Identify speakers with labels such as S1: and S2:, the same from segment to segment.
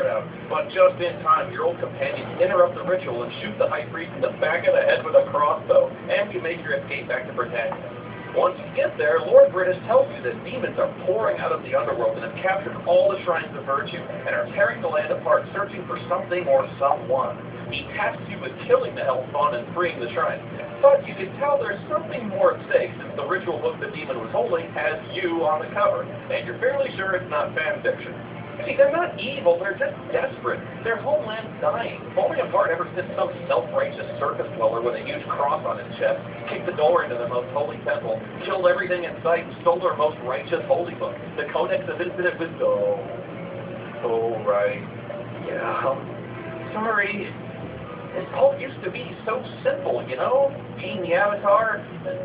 S1: guard out, but just in time, your old companions interrupt the ritual and shoot the High Priest in the back of the head with a crossbow, and you make your escape back to Britannia. Once you get there, Lord British tells you that demons are pouring out of the underworld and have captured all the shrines of virtue, and are tearing the land apart, searching for something or someone. He tasks you with killing the Hellspawn and freeing the shrine. But you can tell there's something more at stake, since the ritual book the demon was holding has you on the cover, and you're fairly sure it's not fan fiction. See, they're not evil, they're just desperate. Their homeland's dying, falling apart ever since some self-righteous circus dweller with a huge cross on his chest kicked the door into their most holy temple, killed everything in sight, and stole their most righteous holy book, the Codex of Infinite Wisdom. Oh, right. Yeah. Sorry. This cult used to be so simple, you know? Being the Avatar,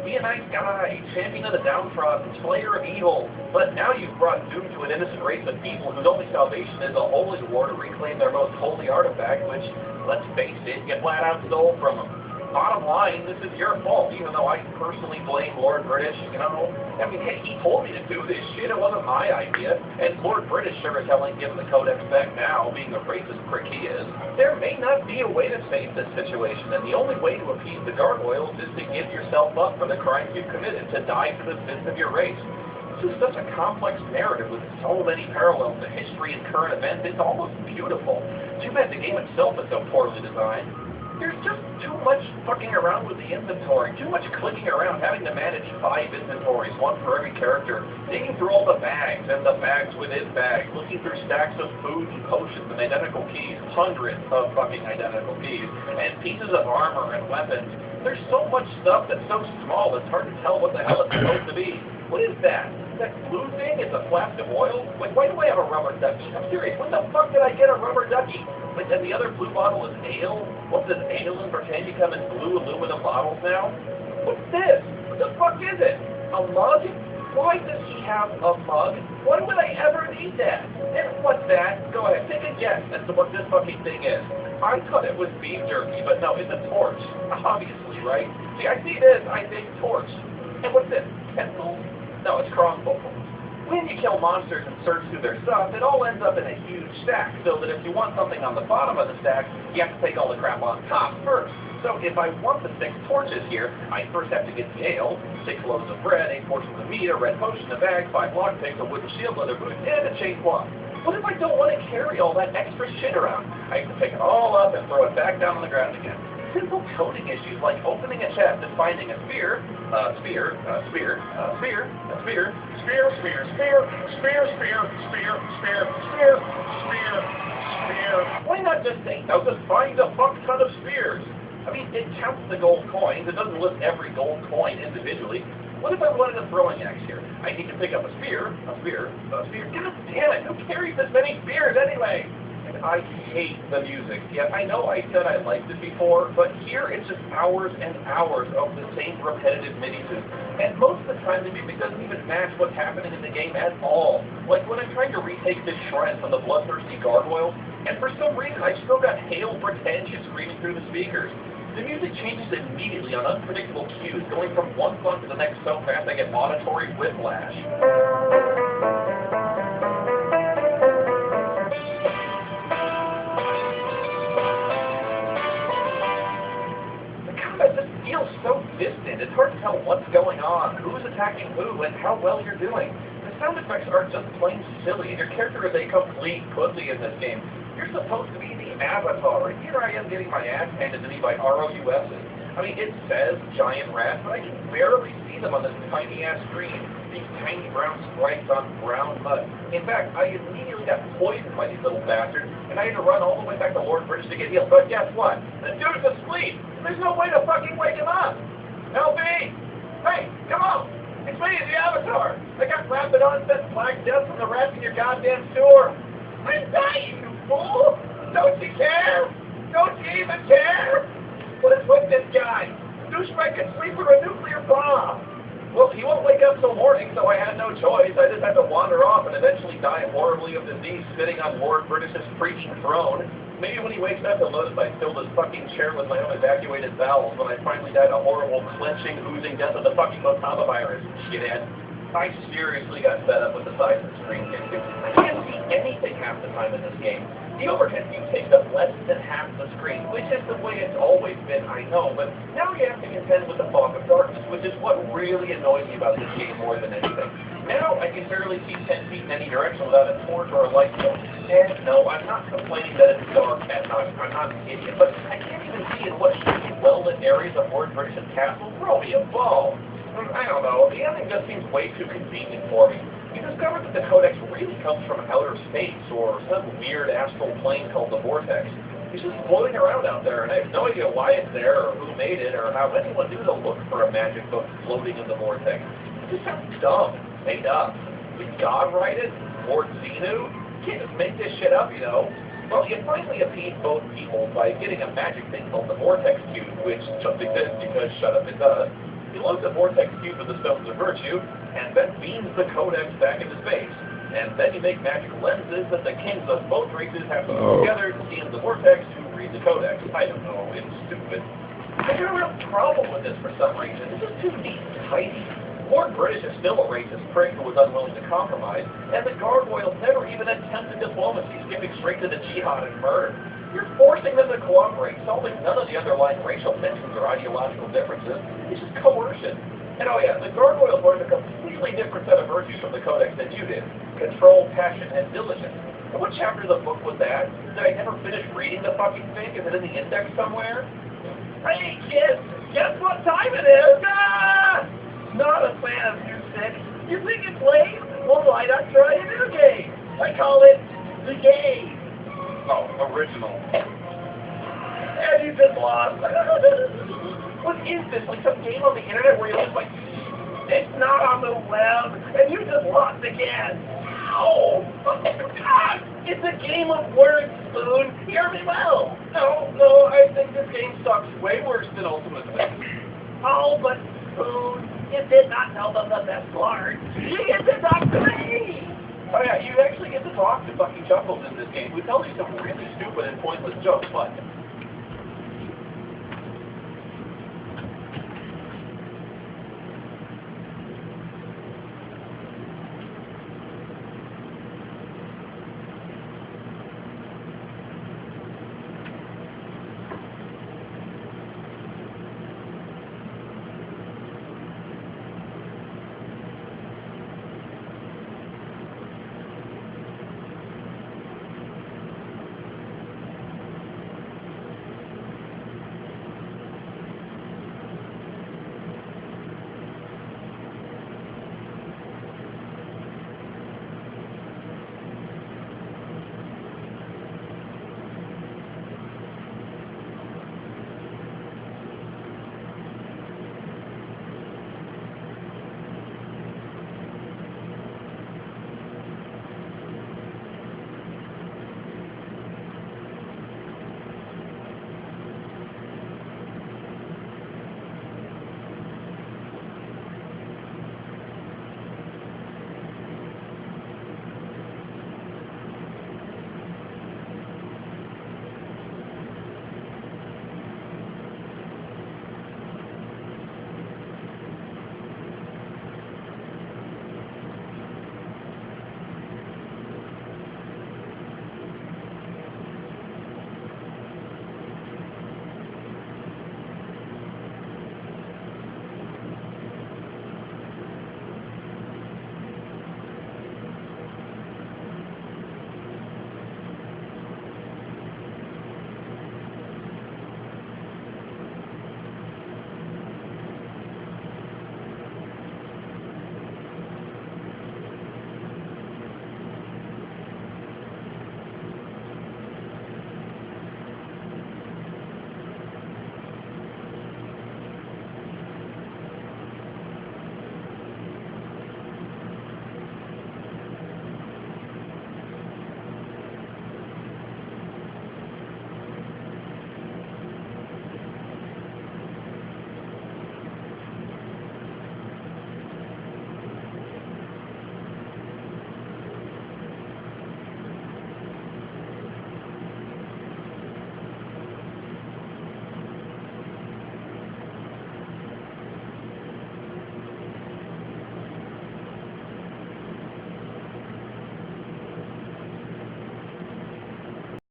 S1: be a nice guy, champion of the downtrodden, slayer of evil. But now you've brought doom to an innocent race of people whose only salvation is a holy war to reclaim their most holy artifact, which, let's face it, you flat out stole from them. Bottom line, this is your fault, even though I personally blame Lord British, you know? I mean, hey, he told me to do this shit, it wasn't my idea, and Lord British sure as hell ain't giving the Codex back now, being the racist prick he is. There may not be a way to save this situation, and the only way to appease the gargoyles is to give yourself up for the crimes you've committed, to die for the sins of your race. This is such a complex narrative with so many parallels to history and current events, it's almost beautiful. Too bad the game itself is so poorly designed. There's just too much fucking around with the inventory, too much clicking around, having to manage 5 inventories, one for every character, digging through all the bags and the bags within bags, looking through stacks of food and potions and identical keys, hundreds of fucking identical keys, and pieces of armor and weapons. There's so much stuff that's so small it's hard to tell what the hell it's supposed to be. What is that? That blue thing is a flask of oil? Like, why do I have a rubber ducky? I'm serious, when the fuck did I get a rubber ducky? Like, and the other blue bottle is ale? What does ale and Britannia come in blue aluminum bottles now? What's this? What the fuck is it? A mug? Why does he have a mug? Why would I ever need that? And what's that? Go ahead, take a guess as to what this fucking thing is. I thought it was beef jerky, but no, it's a torch. Obviously, right? See, I see this, I think torch. And what's this? Pencil? No, it's crossbow. When you kill monsters and search through their stuff, it all ends up in a huge stack, so that if you want something on the bottom of the stack, you have to take all the crap on top first. So if I want the 6 torches here, I first have to get the ale, 6 loaves of bread, 8 portions of meat, a red potion, a bag, 5 lockpicks, a wooden shield, leather boots, and a chain cloth. What if I don't want to carry all that extra shit around? I have to pick it all up and throw it back down on the ground again. Simple coding issues like opening a chest and finding a spear, spear. Why not just say, now just find a fuck ton of spears? I mean, it counts the gold coins. It doesn't list every gold coin individually. What if I wanted a throwing axe here? I need to pick up a spear. God damn it, who carries this many spears anyway? And I hate the music. Yeah, I know I said I liked it before, but here it's just hours and hours of the same repetitive MIDI-tune. And most of the time the music doesn't even match what's happening in the game at all. Like when I'm trying to retake this shrine from the bloodthirsty gargoyles, and for some reason I still got Hail Britannia screaming through the speakers. The music changes immediately on unpredictable cues, going from one song to the next so fast I get auditory whiplash. Feels so distant. It's hard to tell what's going on, who's attacking who, and how well you're doing. The sound effects are just plain silly, and your character is a complete pussy in this game. You're supposed to be the Avatar, and here I am getting my ass handed to me by ROUSs. I mean, it says giant rats, but I can barely see them on this tiny-ass screen. These tiny brown stripes on brown mud. In fact, I immediately got poisoned by these little bastards, and I had to run all the way back to Lord British to get healed. But guess what? The dude's asleep! There's no way to fucking wake him up! Help me! Hey, come on! It's me, the Avatar! I got rapid onset black death from the rats in your goddamn sewer! I'm dying, you fool! Don't you care? Don't you even care? What is with this guy? Douchebag could sleep through a nuclear bomb! Well, he won't wake up till morning, so I had no choice. I just had to wander off and eventually die horribly of disease sitting on Lord British's freaking throne. Maybe when he wakes up, he'll notice I filled his fucking chair with my own evacuated bowels when I finally died a horrible, clenching, oozing death of the fucking Motama virus. Shithead. I seriously got fed up with the size of the screen. I can't see anything half the time in this game. The overhead view takes up less than half the screen, which is the way it's always been, I know, but now you have to contend with the fog of darkness, which is what really annoys me about this game more than anything. Now I can barely see 10 feet in any direction without a torch or a light bulb. And no, I'm not complaining that it's dark at night. I'm not an idiot, but I can't even see in what shitty, well-lit areas of Lord British's castle. Throw me a ball. I don't know, the ending just seems way too convenient for me. You discover that the Codex really comes from outer space, or some weird astral plane called the Vortex. It's just floating around out there, and I have no idea why it's there, or who made it, or how anyone knew to look for a magic book floating in the Vortex. It just sounds dumb, made up. Did God write it? Lord Xenu? You can't just make this shit up, you know. Well, you finally appease both people by getting a magic thing called the Vortex Cube, which just exists because, shut up, it does. He loads the Vortex Cube with the Stones of Virtue, and then beams the Codex back into space. And then you make magic lenses that the kings of both races have to put together to see in the Vortex to read the Codex. I don't know, it's stupid. I have a real problem with this for some reason. This is too neat and tidy. Lord British is still a racist prick who was unwilling to compromise, and the gargoyles never even attempted diplomacy, skipping straight to the jihad and murder. You're forcing them to cooperate, solving none of the underlying racial tensions or ideological differences. It's just coercion. And oh yeah, the gargoyles learned a completely different set of virtues from the Codex than you did. Control, passion, and diligence. And what chapter of the book was that? Did I never finish reading the fucking thing? Is it in the index somewhere? Hey kids, guess what time it is? Ah! Not a fan of you, Sid. You think it's late? Well, why not try a new game? I call it the game. Oh, original. And you just lost. What is this? Like some game on the internet where you just like, it's not on the web, and you just lost again. Ow! It's a game of words, Spoon. Hear me well. No, I think this game sucks way worse than Ultimate Sim. Oh, but Spoon, you did not tell them that they're smart. You get to talk to me. Oh yeah, you actually get to talk to fucking Chuckles in this game, who tells you some really stupid and pointless jokes, but